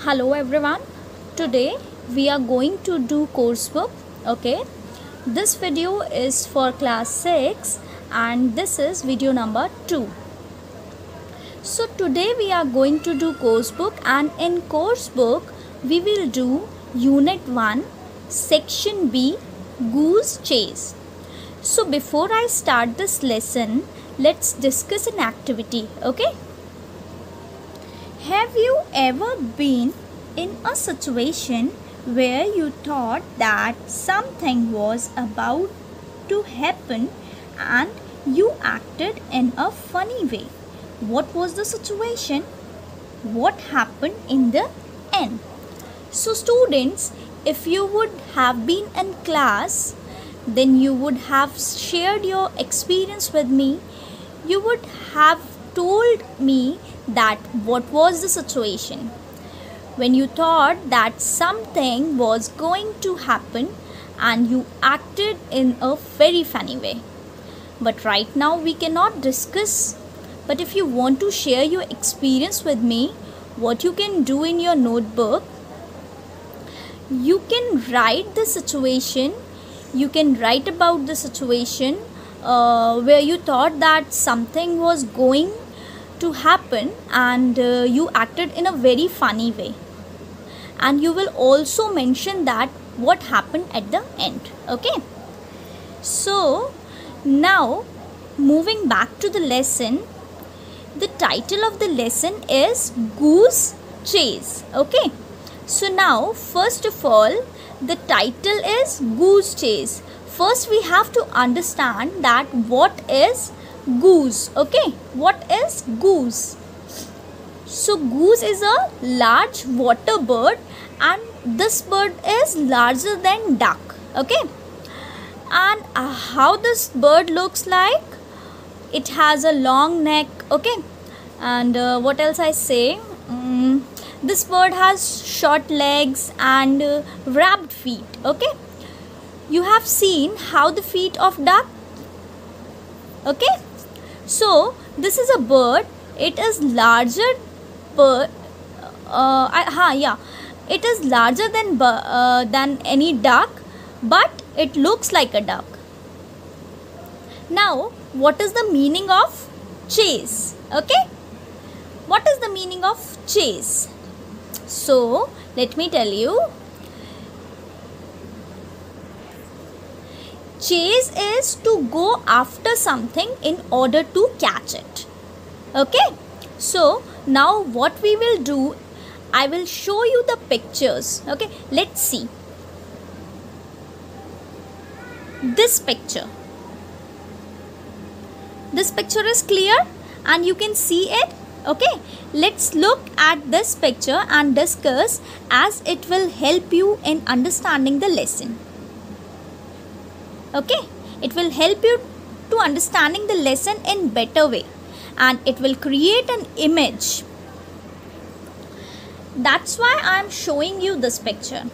Hello everyone. Today we are going to do coursebook. Okay. This video is for class 6 and this is video number 2. So today we are going to do coursebook, and in coursebook we will do unit 1 section B, goose chase. So before I start this lesson, let's discuss an activity. Okay. Have you ever been in a situation where you thought that something was about to happen and you acted in a funny way? What was the situation? What happened in the end? So students, if you would have been in class, then you would have shared your experience with me. You would have told me that what was the situation when you thought that something was going to happen and you acted in a very funny way. But right now we cannot discuss. But if you want to share your experience with me, what you can do in your notebook, you can write the situation. You can write about the situation where you thought that something was going to happen and you acted in a very funny way, and you will also mention that what happened at the end. Okay, so now moving back to the lesson, the title of the lesson is Goose Chase. Okay, so now first of all, the title is Goose Chase. First we have to understand that what is goose. Okay, what is goose? So goose is a large water bird, and this bird is larger than duck. Okay, and how this bird looks like? It has a long neck. Okay, and what else I say? This bird has short legs and wrapped feet. Okay, you have seen how the feet of duck. Okay, so this is a bird. It is larger bird. It is larger than any duck, but it looks like a duck. Now, what is the meaning of chase? Okay, what is the meaning of chase? So let me tell you. Chase is to go after something in order to catch it. Okay, so now what we will do, I will show you the pictures. Okay, let's see this picture. This picture is clear and you can see it. Okay, let's look at this picture and discuss, as it will help you in understanding the lesson. Okay, it will help you to understanding the lesson in better way, and it will create an image. That's why I am showing you this picture.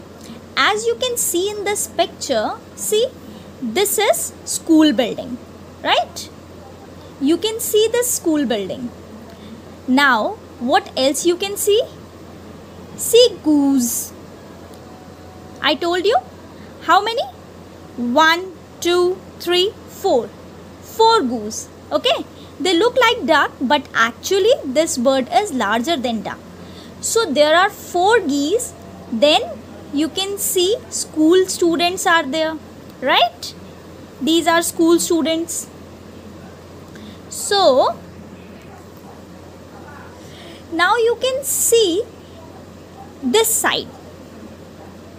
As you can see in this picture, see, this is school building, right? You can see this school building. Now what else you can see? See goose. I told you how many? 1, 2, 3, 4. 4 goose. Okay, they look like duck, but actually this bird is larger than duck. So there are 4 geese. Then you can see school students are there, right? These are school students. So now you can see this side.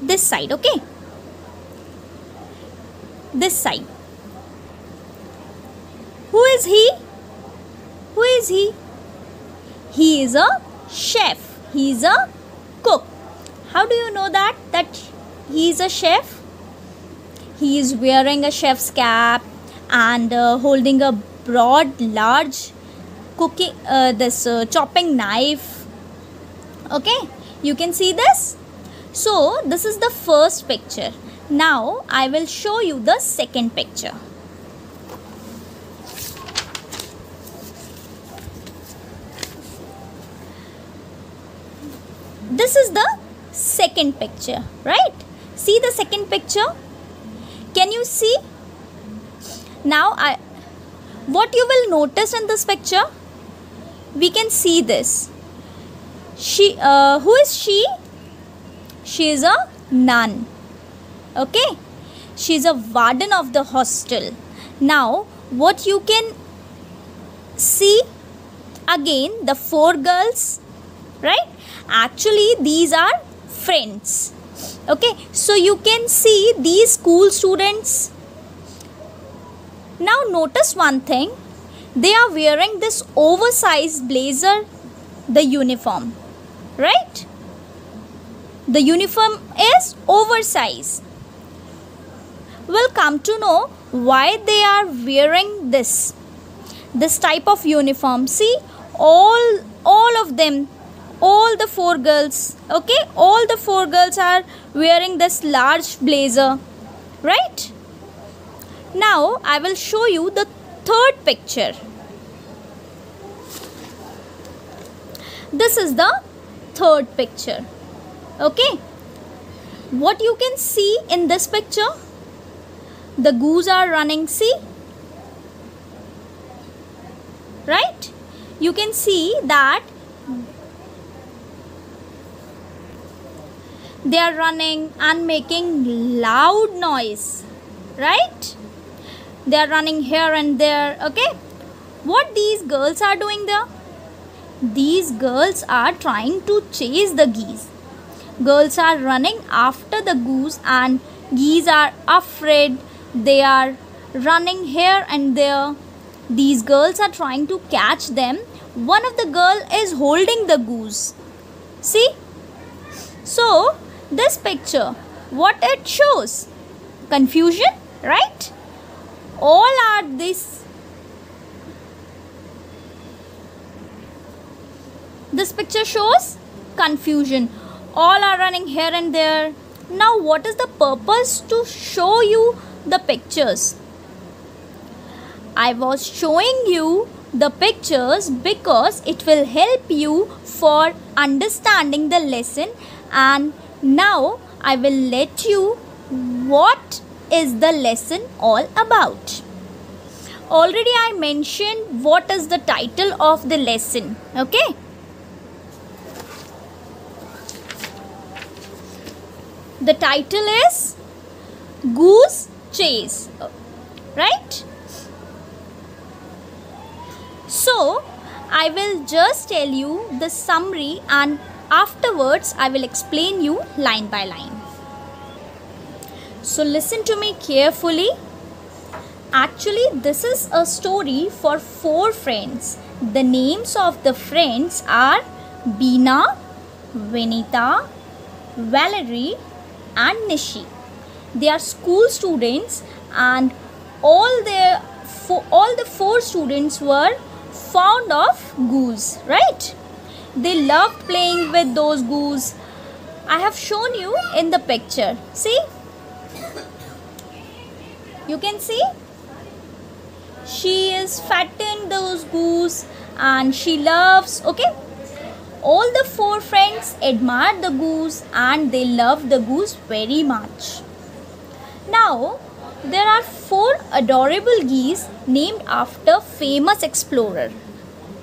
This side, okay? This side. Who is he? Who is he? He is a chef. He is a cook. How do you know that he is a chef? He is wearing a chef's cap and holding a broad, large cooking chopping knife. Okay, you can see this. So this is the first picture. Now I will show you the second picture. This is the second picture, right? See the second picture. Can you see? Now what you will notice in this picture? We can see this. Who is she? She is a nun. Okay. She is a warden of the hostel. Now what you can see again, the four girls, right? Actually these are friends. Okay, so you can see these school students. Now notice one thing, they are wearing this oversized blazer, the uniform, right? The uniform is oversized. We'll come to know why they are wearing this type of uniform. See, all of them, all the four girls, okay, all the four girls are wearing this large blazer, right? Now I will show you the third picture. This is the third picture. Okay, what you can see in this picture, the goose are running, see, right? You can see that they are running and making loud noise, right? They are running here and there. Okay, what these girls are doing there? These girls are trying to chase the geese. Girls are running after the goose and geese are afraid. They are running here and there. These girls are trying to catch them. One of the girl is holding the goose. See? So this picture, what it shows? Confusion, right? All are this. This picture shows confusion. All are running here and there. Now what is the purpose to show you the pictures? I was showing you the pictures because it will help you for understanding the lesson, and now I will let you what is the lesson all about. Already I mentioned what is the title of the lesson. Okay. The title is Goose Chase, right? So I will just tell you the summary and afterwards I will explain you line by line. So listen to me carefully. Actually this is a story for four friends. The names of the friends are Beena, Vinita, Valerie and Nishi. They are school students and all the four students were fond of goose, right? They loved playing with those goose. I have shown you in the picture. See? You can see? She is fattening those goose and she loves, okay? All the four friends admire the goose and they love the goose very much. Now, there are four adorable geese named after famous explorer,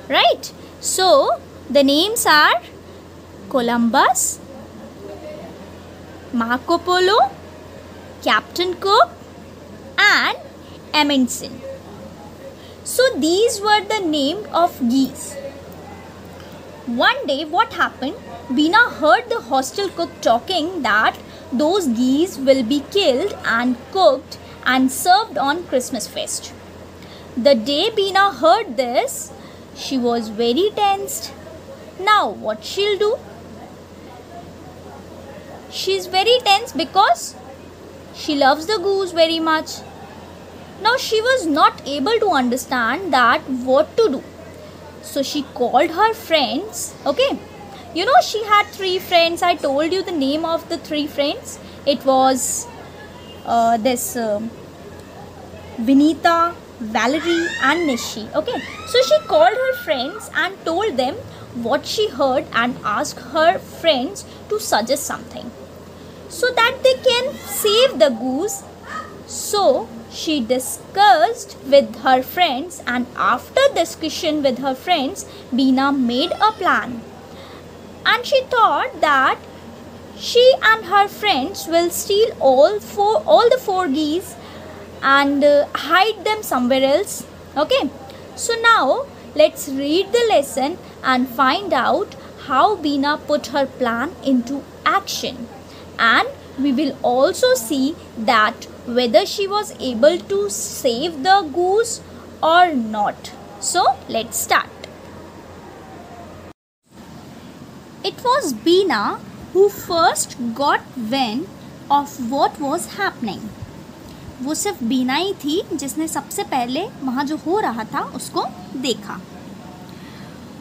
right? So, the names are Columbus, Marco Polo, Captain Cook and Amundsen. So, these were the names of geese. One day what happened, Beena heard the hostel cook talking that those geese will be killed and cooked and served on Christmas feast. The day Beena heard this, she was very tensed. Now what she'll do? She's very tense because she loves the goose very much. Now she was not able to understand that what to do. So she called her friends, okay. You know she had three friends. I told you the name of the three friends. It was Vinita, Valerie and Nishi, okay. So she called her friends and told them what she heard and asked her friends to suggest something so that they can save the goose. So she discussed with her friends, and after discussion with her friends, Beena made a plan. And she thought that she and her friends will steal all the four geese and hide them somewhere else. Okay, so now let's read the lesson and find out how Beena put her plan into action, and we will also see that whether she was able to save the goose or not. So let's start. It was Beena who first got wind of what was happening. वो सिर्फ बीना ही थी जिसने सबसे पहले वहाँ जो हो रहा था उसको देखा.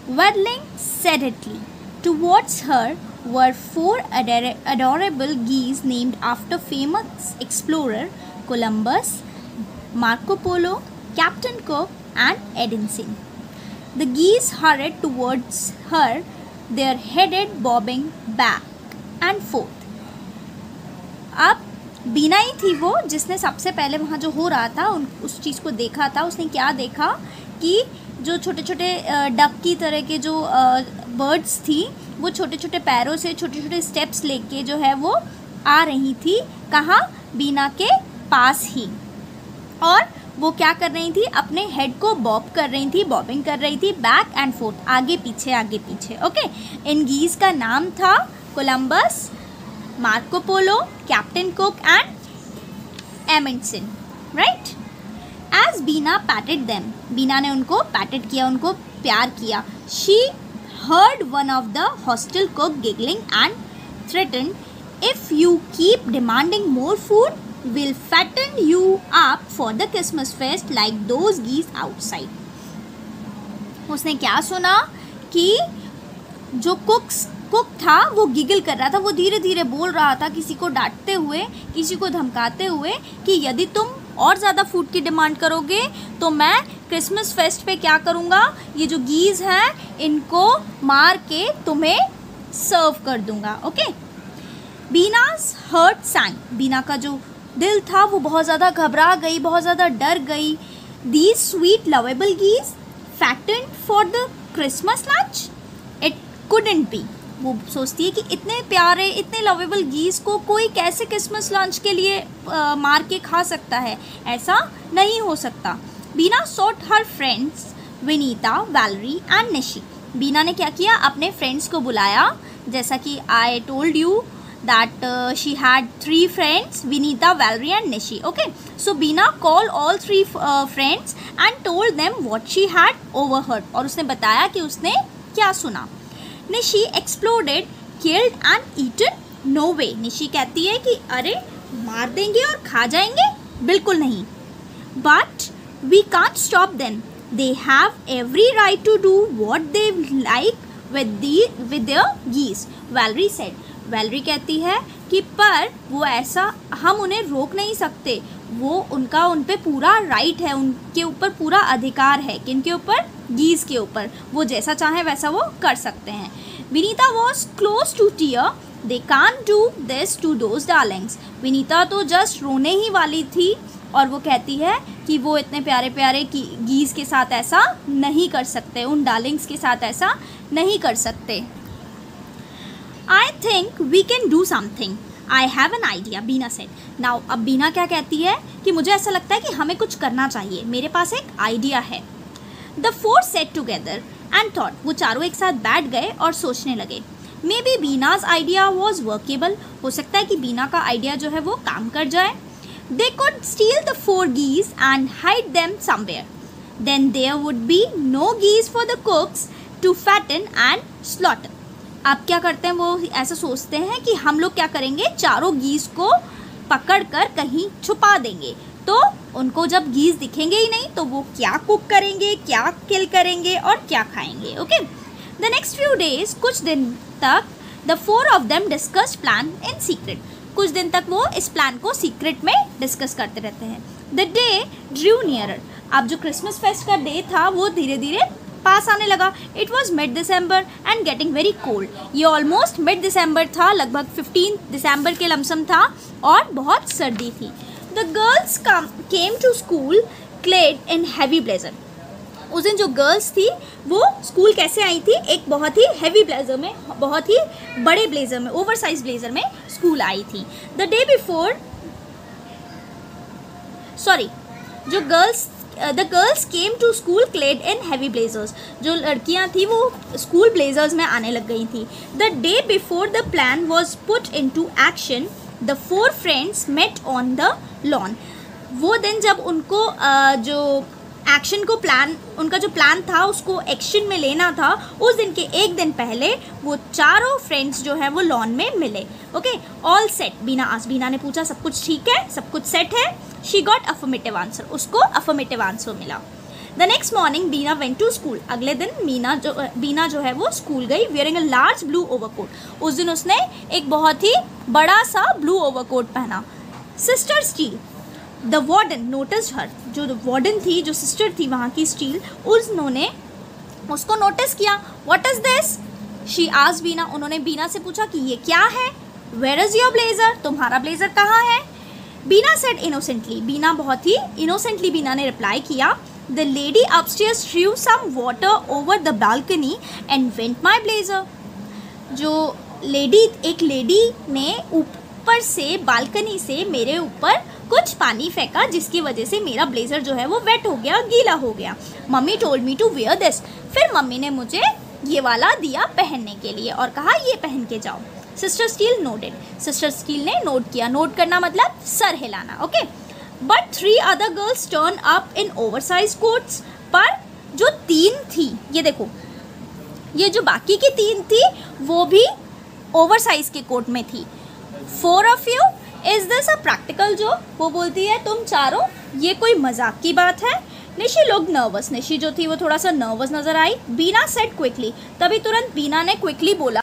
Waddling sedately towards her were four adorable geese named after famous explorer Columbus, Marco Polo, Captain Cook and Edinson. The geese hurried towards her, their headed bobbing back and forth. अब बीना ही थी वो जिसने सबसे पहले वहाँ जो हो रहा था उस चीज़ को देखा था. उसने क्या देखा कि जो छोटे छोटे डक की तरह के जो बर्ड्स थी वो छोटे छोटे पैरों से छोटे छोटे स्टेप्स लेके जो है वो आ रही थी. कहाँ? बीना के पास ही. और वो क्या कर रही थी? अपने हेड को बॉब कर रही थी, बॉबिंग कर रही थी, बैक एंड फोर्थ, आगे पीछे. ओके, इन गीज का नाम था Columbus, Marco Polo, Captain Cook and Amundsen. Right? As Beena patted them, Beena ने उनको पैटेड किया, उनको प्यार किया. She heard one of the hostile cook giggling and threatened, if you keep demanding more food, we'll fatten you up for the Christmas feast like those geese outside. उसने क्या सुना कि जो कुक था वो गिगल कर रहा था, वो धीरे धीरे बोल रहा था किसी को डांटते हुए, किसी को धमकाते हुए कि यदि तुम और ज़्यादा फूड की डिमांड करोगे तो मैं क्रिसमस फेस्ट पे क्या करूँगा, ये जो गीज़ हैं इनको मार के तुम्हें सर्व कर दूँगा. ओके. बीना's heart sank. बीना का जो दिल था वो बहुत ज़्यादा घबरा गई, बहुत ज़्यादा डर गई. These sweet lovable geese fattened for the Christmas lunch? It couldn't be. वो सोचती है कि इतने प्यारे, इतने लवेबल गीस को कोई कैसे क्रिसमस लंच के लिए मार के खा सकता है, ऐसा नहीं हो सकता. Beena sought her friends Vinita, Valerie and Nishi. Beena ने क्या किया? अपने फ्रेंड्स को बुलाया. जैसा कि I told you that she had 3 friends, Vinita, Valerie and Nishi. Okay, so Beena call all 3 friends and told them what she had overheard. और उसने बताया कि उसने क्या सुना. Nishi exploded, killed and eaten? No way. Nishi कहती है कि अरे मार देंगे और खा जाएंगे? बिल्कुल नहीं. But we can't stop them, they have every right to do what they like with their geese, Valerie said. वैलरी कहती है कि पर वो ऐसा हम उन्हें रोक नहीं सकते, वो उनका उन पे पूरा राइट है, उनके ऊपर पूरा अधिकार है. किनके ऊपर? गीज के ऊपर. वो जैसा चाहे वैसा वो कर सकते हैं. Vinita was close to tear, they can't do this to those darlings. Vinita तो जस्ट रोने ही वाली थी और वो कहती है कि वो इतने प्यारे प्यारे गीज के साथ ऐसा नहीं कर सकते, उन डार्लिंग्स के साथ ऐसा नहीं कर सकते. I think we can do something, I have an idea, Bina said. Now अब बीना क्या कहती है कि मुझे ऐसा लगता है कि हमें कुछ करना चाहिए, मेरे पास एक आइडिया है. The 4 sat together and thought. वो चारों एक साथ बैठ गए और सोचने लगे. Maybe Beena's idea was workable. हो सकता है कि बीना का आइडिया जो है वो काम कर जाए. They could steel the 4 geese and hide them somewhere. Then there would be no geese for the cooks to fatten and slaughter. अब क्या करते हैं, वो ऐसा सोचते हैं कि हम लोग क्या करेंगे, चारों गीस को पकड़ कर कहीं छुपा देंगे, तो उनको जब गीस दिखेंगे ही नहीं तो वो क्या कुक करेंगे, क्या किल करेंगे और क्या खाएंगे. Okay. The next few days, कुछ दिन तक the 4 of them discussed plan in secret. कुछ दिन तक वो इस प्लान को सीक्रेट में डिस्कस करते रहते हैं. The day Drew nearer. अब जो क्रिसमस फेस्ट का डे था वो धीरे धीरे पास आने लगा. It was mid December and getting very cold. ये ऑलमोस्ट मिड दिसंबर था, लगभग 15 दिसंबर के लमसम था और बहुत सर्दी थी. The girls came to school clad in heavy blazer. उस दिन जो गर्ल्स थी वो स्कूल कैसे आई थी, एक बहुत ही हैवी ब्लेजर में, बहुत ही बड़े ब्लेजर में, ओवरसाइज ब्लेजर में स्कूल आई थी. The day before the girls came to school clad in heavy blazers. जो लड़कियां थी वो स्कूल ब्लेजर्स में आने लग गई थी. The day before the plan was put into action the 4 friends met on the lawn. वो दिन जब उनको जो एक्शन को उनका जो प्लान था उसको एक्शन में लेना था, उस दिन के एक दिन पहले वो चारों फ्रेंड्स जो है वो लॉन में मिले. Okay, all set. बीना ने पूछा सब कुछ ठीक है, सब कुछ सेट है. She got affirmative answer. उसको अफर्मेटिव आंसर मिला. The next morning Beena went to school. अगले दिन बीना जो है वो स्कूल गई wearing a large blue overcoat. उस दिन उसने एक बहुत ही बड़ा सा ब्लू ओवरकोट पहना. Sister Steel the warden notice her. जो वार्डन थी, जो सिस्टर थी वहाँ की स्टील, उन्होंने उसको नोटिस किया. What is this? She asked Beena. उन्होंने बीना से पूछा कि ये क्या है. Where is your blazer? तुम्हारा ब्लेजर कहाँ है? बीना सेड इनोसेंटली. बीना बहुत ही इनोसेंटली बीना ने रिप्लाई किया. The lady upstairs threw some water over the balcony and wet my blazer. जो एक लेडी ने ऊपर से बालकनी से मेरे ऊपर कुछ पानी फेंका, जिसकी वजह से मेरा ब्लेजर जो है वो वेट हो गया, गीला हो गया. Mummy told me to wear this. फिर मम्मी ने मुझे ये वाला दिया पहनने के लिए और कहा ये पहन के जाओ. Sister steel noted. Sister Steel ने नोट किया. नोट करना मतलब सर हिलाना. Okay. But 3 other girls turn up in oversize quotes. पर जो 3 थी, ये देखो, ये जो बाकी की 3 थी वो भी ओवरसाइज के कोट में थी. 4 of you, is this a practical joke? वो बोलती है तुम चारों, ये कोई मजाक की बात है? निशी लोग नर्वस. निशी जो थी वो थोड़ा सा नर्वस नजर आई. बीना सेड क्विकली. तभी तुरंत बीना ने क्विकली बोला,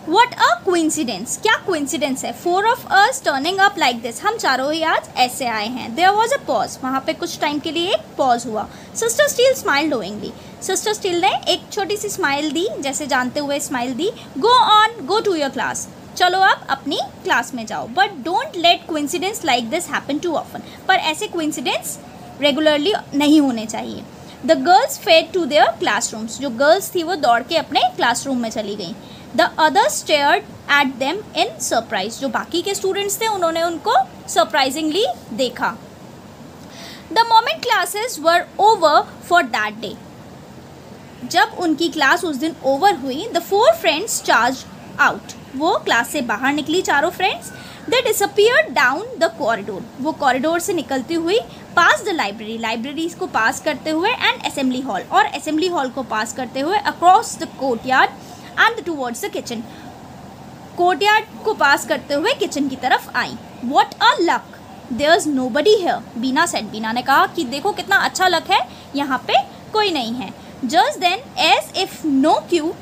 व्हाट अ कोइंसिडेंस. क्या कोइंसिडेंस है? 4 of us turning up like this. हम चारों ही आज ऐसे आए हैं. There was a pause. वहाँ पे कुछ टाइम के लिए एक पॉज हुआ. Sister Steel smiled knowingly. Sister Steel ने एक छोटी सी स्माइल दी, जैसे जानते हुए स्माइल दी. Go on, go to your class. चलो आप अपनी क्लास में जाओ. But don't let coincidence like this happen to often. पर ऐसे कोइंसिडेंस रेगुलरली नहीं होने चाहिए. The girls fled to their classrooms. जो गर्ल्स थी वो दौड़ के अपने क्लासरूम में चली गई. The others stared at them in surprise. जो बाकी के स्टूडेंट्स थे उन्होंने उनको सरप्राइजिंगली देखा. The moment classes were over for that day. जब उनकी क्लास उस दिन ओवर हुई, द 4 फ्रेंड्स चार्ज आउट. वो क्लास से बाहर निकली चारों friends. They disappeared down the corridor. वो कॉरिडोर से निकलती हुई पास द लाइब्रेरीज को पास करते हुए एंड असेंबली हॉल, और असेंबली हॉल को पास करते हुए across the courtyard and towards the kitchen. Courtyard को पास करते हुए किचन की तरफ आई. What a luck, there is nobody here. Beena said. Beena ने कहा कि देखो कितना अच्छा लक है, यहाँ पे कोई नहीं है. Just then, as if on cue,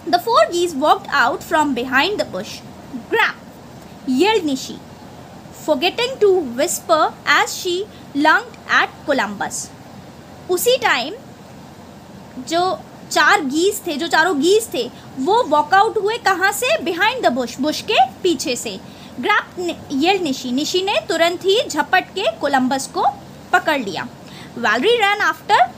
the 4 geese walked out from behind the bush. Grab! Yelled Nishi, forgetting to whisper as she lunged at Columbus. उसी टाइम जो चारों गीज थे वो वॉकआउट हुए. कहाँ से? Behind the Bush. बुश के पीछे से. Grab yield Nishi. निशी ने तुरंत ही झपट के कोलंबस को पकड़ लिया. Valerie ran after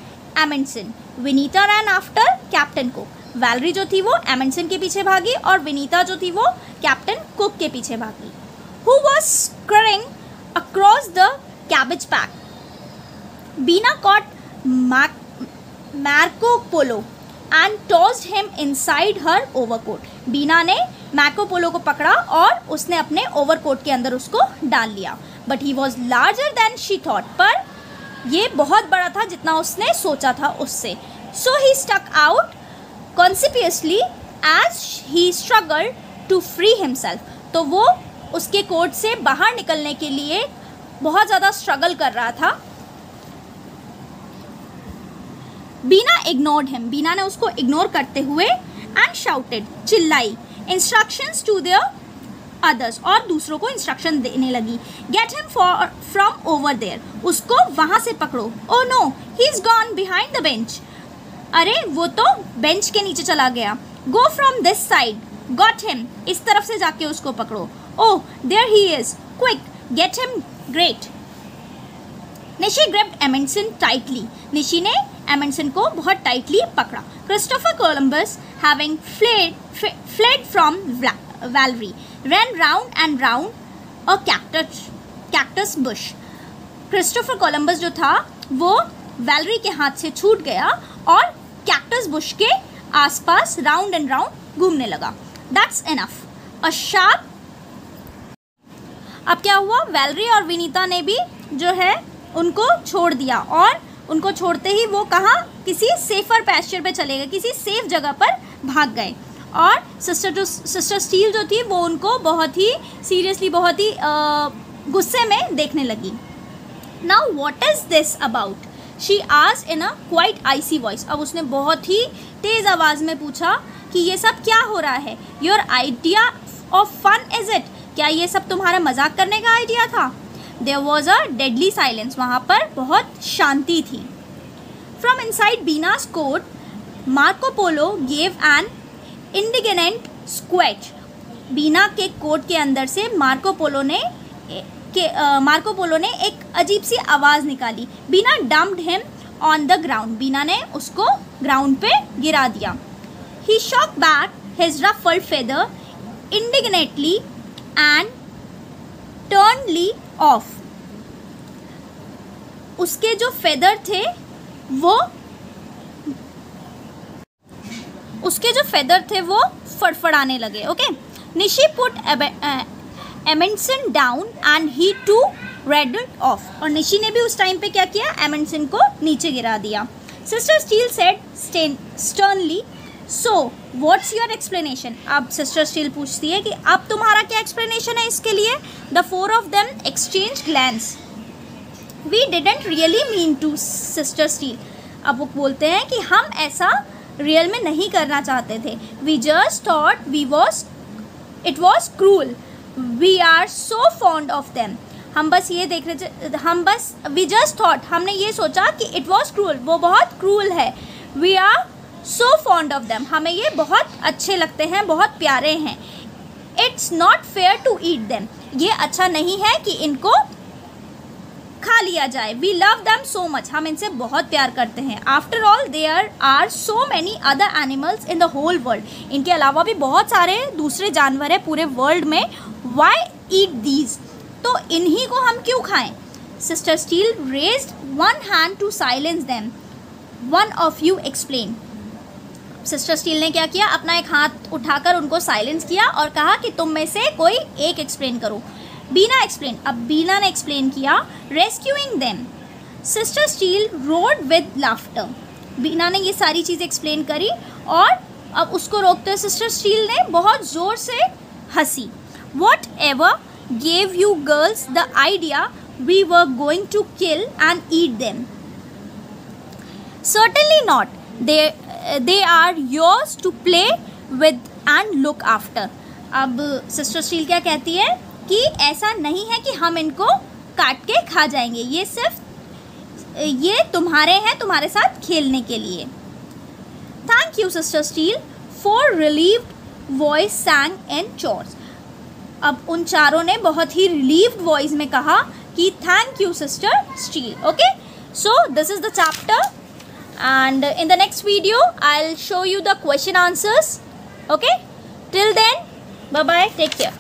Amundsen. Vinita ran after Captain Cook. Valerie जो थी वो एमंडसन के पीछे भागी और विनीता जो थी वो कैप्टन कुक के पीछे भागी. Who was scurrying across the cabbage patch. Beena caught Marco Polo and tossed him inside her overcoat. Beena ने मार्को पोलो को पकड़ा और उसने अपने ओवरकोट के अंदर उसको डाल लिया. But he was larger than she thought. पर ये बहुत बड़ा था जितना उसने सोचा था उससे. So he stuck out conspicuously as he struggle to free himself. तो वो उसके कोट से बाहर निकलने के लिए बहुत ज़्यादा स्ट्रगल कर रहा था. बीना इग्नोर्ड हिम. बीना ने उसको इग्नोर करते हुए एंड शाउटेड, चिल्लाई, इंस्ट्रक्शंस टू देयर others, और दूसरों को इंस्ट्रक्शन देने लगी. Get him from over there. उसको वहाँ से पकड़ो. Oh no, he's gone behind the bench. अरे वो तो बेंच के नीचे चला गया. Go from this side. Got him. इस तरफ से जाके उसको पकड़ो. Oh, there he is. Quick, get him. Great. Nishi grabbed Amundsen tightly. Nishi ने एमंडसन को बहुत टाइटली पकड़ा. Christopher Columbus, having fled from Valerie, ran round and round a cactus bush. Christopher Columbus जो था वो वैलरी के हाथ से छूट गया और कैक्टस बुश के आसपास राउंड एंड राउंड घूमने लगा. That's enough. A sharp. अब क्या हुआ, वैलरी और विनीता ने भी जो है उनको छोड़ दिया, और उनको छोड़ते ही वो कहाँ, किसी सेफर पैस्चर पे चले गए, किसी सेफ जगह पर भाग गए. और सिस्टर स्टील जो थी वो उनको बहुत ही सीरियसली, बहुत ही गुस्से में देखने लगी. Now what is this about, she asked in a quite icy voice. अब उसने बहुत ही तेज आवाज में पूछा कि ये सब क्या हो रहा है. Your idea of fun is it, क्या ये सब तुम्हारा मजाक करने का आइडिया था. There was a deadly silence. वहाँ पर बहुत शांति थी. From inside Bina's coat, Marco Polo gave an indignant squawk. बीना के कोट के अंदर से मार्को पोलो ने एक अजीब सी आवाज़ निकाली. बीना dumped him on the ground. बीना ने उसको ग्राउंड पे गिरा दिया. He shook back his ruffled feather indignantly and turned off. उसके जो फेदर थे वो फड़फड़ाने लगे. Okay. Nishi put Amundsen down and he toddled off. और निशी ने भी उस टाइम पे क्या किया, एमंडसन को नीचे गिरा दिया. Sister steel said sternly, so what's your explanation. अब सिस्टर स्टील पूछती है कि अब तुम्हारा क्या एक्सप्लेनेशन है इसके लिए. The four of them exchange glances. We didn't really mean to, sister Steel. अब वो बोलते हैं कि हम ऐसा रियल में नहीं करना चाहते थे. We just thought it was cruel. We are so fond of them. हम बस ये देख रहे थे, वी जस्ट थॉट, हमने ये सोचा कि इट वॉज क्रूअल, वो बहुत क्रूअल है. We are so fond of them, हमें ये बहुत अच्छे लगते हैं, बहुत प्यारे हैं. It's not fair to eat them, ये अच्छा नहीं है कि इनको खा लिया जाए. We love them so much, हम इनसे बहुत प्यार करते हैं. After all there are so many other animals in the whole world. इनके अलावा भी बहुत सारे दूसरे जानवर हैं पूरे वर्ल्ड में. वाई ईट दीज, तो इन्हीं को हम क्यों खाएं. Sister Steel raised one hand to silence them. One of you explain. Sister Steel ने क्या किया, अपना एक हाथ उठाकर उनको साइलेंस किया और कहा कि तुम में से कोई एक एक्सप्लेन करो. बीना एक्सप्लेन. अब बीना ने एक्सप्लेन किया. Rescuing them. Sister Steel roared with laughter. Beena ने ये सारी चीज़ एक्सप्लेन करी और अब उसको रोकते हुए सिस्टर स्टील ने बहुत ज़ोर से हंसी. Whatever gave you girls the idea we were going to kill and eat them. Certainly not. they are yours to play with and look after. अब सिस्टर स्टील क्या कहती है कि ऐसा नहीं है कि हम इनको काट के खा जाएंगे, ये तुम्हारे हैं, तुम्हारे साथ खेलने के लिए. Thank you sister steel for relieved voice सैंग in chores. अब उन चारों ने बहुत ही रिलीव्ड वॉइस में कहा कि thank you sister steel. Okay, so this is the chapter. And in the next video I'll show you the question answers. Okay, till then, bye bye, take care.